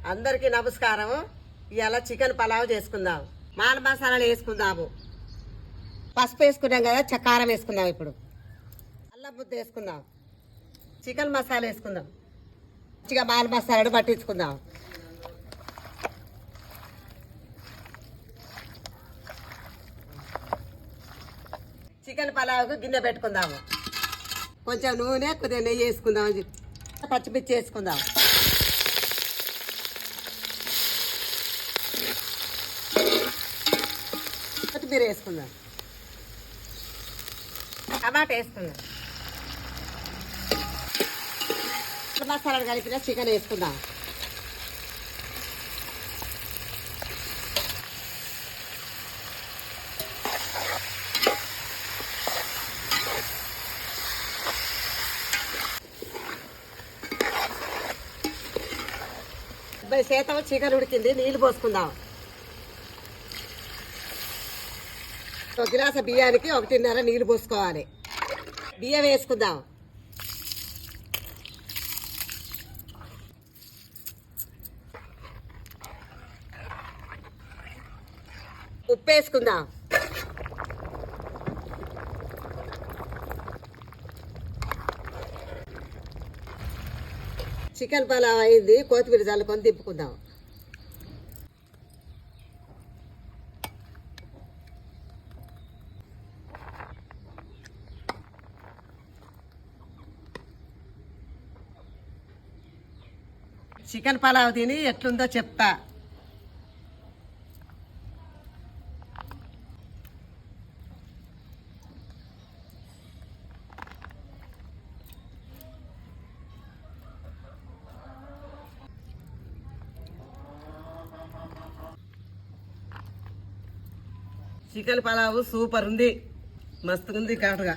అందరికీ నమస్కారం. ఇవాళ చికెన్ పలావ్ చేసుకుందాం. మాల మసాలాలు వేసుకుందాము. పసుపు వేసుకున్నాం కదా, కారం వేసుకుందాం. ఇప్పుడు అల్లం ముద్ద వేసుకుందాం. చికెన్ మసాలా వేసుకుందాం. మంచిగా మాల మసాలాలు పట్టించుకుందాం. చికెన్ పలావ్కు గిన్నె పెట్టుకుందాము. కొంచెం నూనె, కొద్దిగా నెయ్యి వేసుకుందాం. పచ్చిమిర్చి వేసుకుందాం. కొత్తిమీర వేసుకుందాం. టమాటా వేసుకుందాం. మసాలాలు కలిపిన చికెన్ వేసుకుందాం. శాతం చికెన్ ఉడికింది. నీళ్ళు పోసుకుందాం. ఒక గిలాస బియ్యానికి 1.5 నీళ్ళు పోసుకోవాలి. బియ్యం వేసుకుందాం. ఉప్పు వేసుకుందాం. చికెన్ పలావ్ అయింది. కొత్తిమీర చల్లుకొని తిప్పుకుందాం. చికెన్ పలావ్ తిని ఎట్లుందో చెప్తా. చికెన్ పలావ్ సూపర్ ఉంది. మస్తుగా ఉంది. కాటుగా